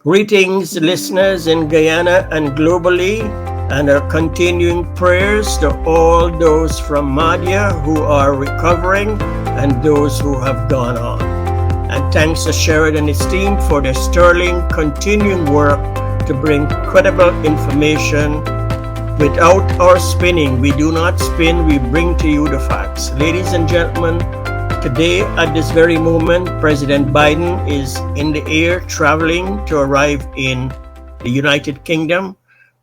Greetings, listeners in Guyana and globally, and our continuing prayers to all those from Madhya who are recovering and those who have gone on. And thanks to Sherrod and his team for their sterling continuing work to bring credible information. Without our spinning, we do not spin, we bring to you the facts. Ladies and gentlemen, today, at this very moment, President Biden is in the air traveling to arrive in the United Kingdom.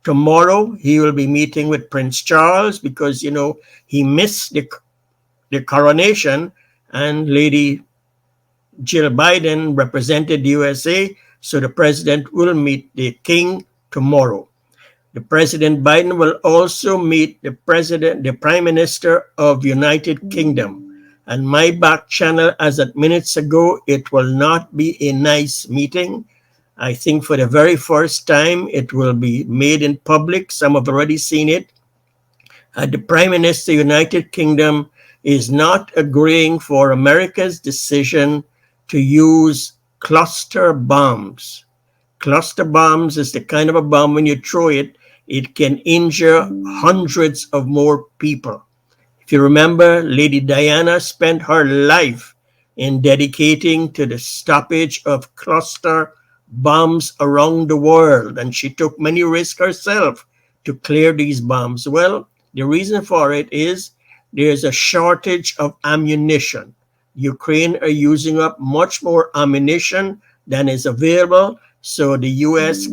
Tomorrow, he will be meeting with Prince Charles because, he missed the coronation, and Lady Jill Biden represented the USA. So the president will meet the king tomorrow. The President Biden will also meet the Prime Minister of United Kingdom. And my back channel, as at minutes ago, it will not be a nice meeting. I think for the very first time, it will be made in public. Some have already seen it. The Prime Minister of the United Kingdom is not agreeing for America's decision to use cluster bombs. Cluster bombs is the kind of a bomb when you throw it, it can injure hundreds of more people. If you remember, Lady Diana spent her life in dedicating to the stoppage of cluster bombs around the world, and she took many risks herself to clear these bombs. Well, the reason for it is there's a shortage of ammunition. Ukraine are using up much more ammunition than is available, so the US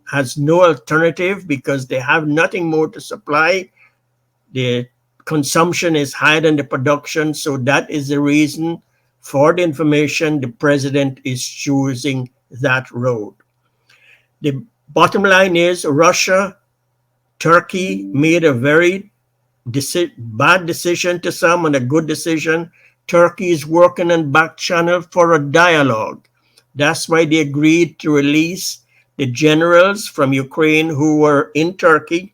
has no alternative because they have nothing more to supply. The consumption is higher than the production, so that is the reason for the information the president is choosing that road. The bottom line is Russia, Turkey made a very bad decision to some and a good decision. Turkey is working on back channel for a dialogue. That's why they agreed to release the generals from Ukraine who were in Turkey.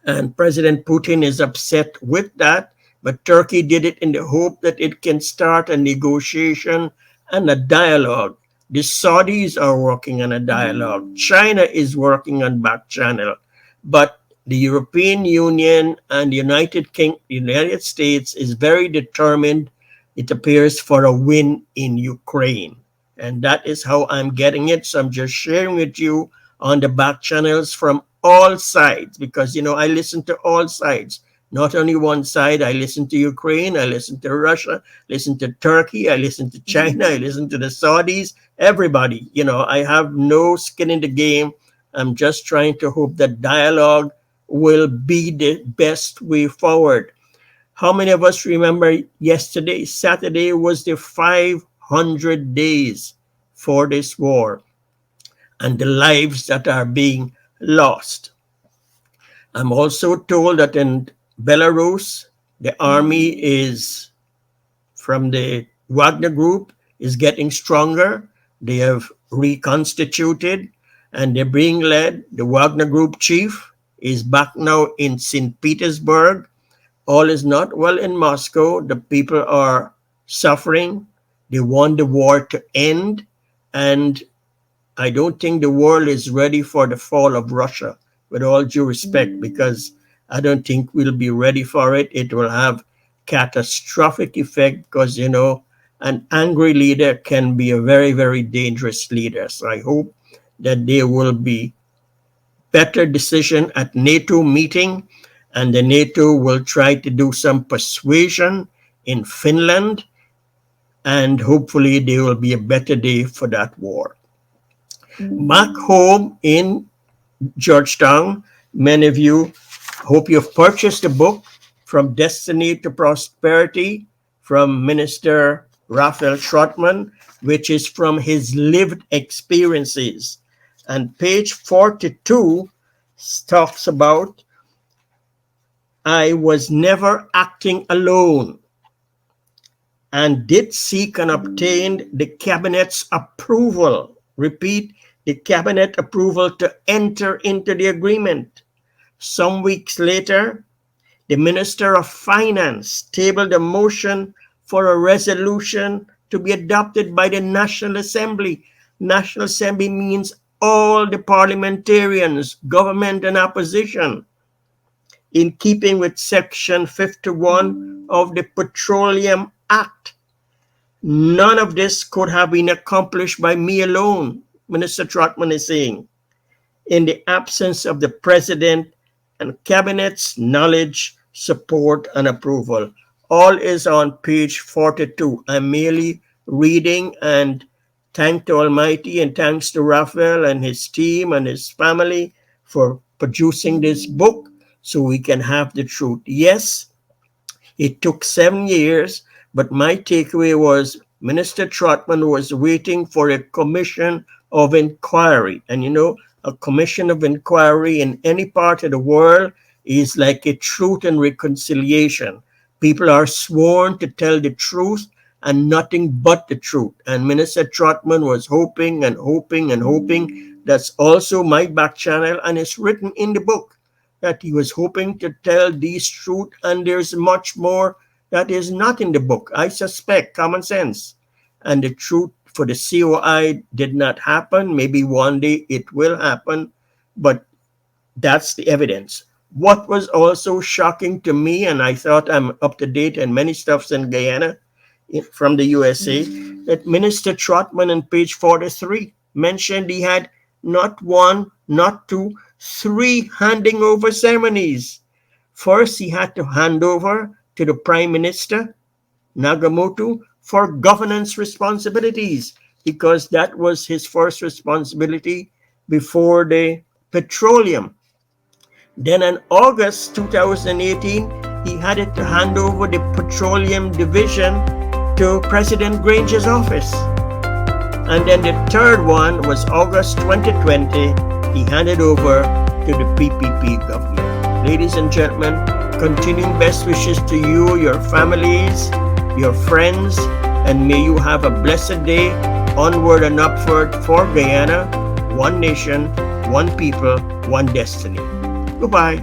And President Putin is upset with that, but Turkey did it in the hope that it can start a negotiation and a dialogue. The Saudis are working on a dialogue. China is working on back channel. But the European Union and the United States is very determined, it appears, for a win in Ukraine. And that is how I'm getting it. So I'm just sharing with you on the back channels from all sides because, I listen to all sides, not only one side. I listen to Ukraine, I listen to Russia, listen to Turkey, I listen to China, I listen to the Saudis, everybody. I have no skin in the game. I'm just trying to hope that dialogue will be the best way forward. How many of us remember yesterday, Saturday was the 500 days for this war and the lives that are being lost. I'm also told that in Belarus, the army is from the Wagner group is getting stronger. They have reconstituted and they're being led. The Wagner group chief is back now in St. Petersburg. All is not well in Moscow. The people are suffering. They want the war to end. And I don't think the world is ready for the fall of Russia, with all due respect, because I don't think we'll be ready for it. It will have catastrophic effect because, an angry leader can be a very, very dangerous leader. So I hope that there will be better decision at NATO meeting, and the NATO will try to do some persuasion in Finland, and hopefully there will be a better day for that war. Back home in Georgetown, many of you hope you've purchased a book, From Destiny to Prosperity, from Minister Raphael Trotman, which is from his lived experiences. And page 42 talks about, I was never acting alone and did seek and obtained the cabinet's approval. Repeat, the cabinet approval to enter into the agreement. Some weeks later, the Minister of Finance tabled a motion for a resolution to be adopted by the National Assembly. National Assembly means all the parliamentarians, government and opposition, in keeping with Section 51 of the Petroleum Act. None of this could have been accomplished by me alone, Minister Trotman is saying, in the absence of the President and Cabinet's knowledge, support, and approval. All is on page 42. I'm merely reading, and thank the Almighty and thanks to Raphael and his team and his family for producing this book so we can have the truth. Yes, it took 7 years, but my takeaway was Minister Trotman was waiting for a commission of inquiry. And a commission of inquiry in any part of the world is like a truth and reconciliation. People are sworn to tell the truth and nothing but the truth. And Minister Trotman was hoping and hoping and hoping. That's also my back channel, and it's written in the book that he was hoping to tell these truth, and there's much more that is not in the book. I suspect common sense. And the truth for the COI did not happen. Maybe one day it will happen, but that's the evidence. What was also shocking to me, and I thought I'm up to date in many stuffs in Guyana from the USA, that Minister Trotman on page 43 mentioned he had not one, not two, 3 handing over ceremonies. First, he had to hand over to the Prime Minister, Nagamoto, for governance responsibilities, because that was his first responsibility before the petroleum. Then in August 2018, he had it to hand over the petroleum division to President Granger's office. And then the third one was August 2020, he handed over to the PPP government. Ladies and gentlemen, continuing best wishes to you, your families, your friends, and may you have a blessed day, onward and upward for Guyana, one nation, one people, one destiny. Goodbye.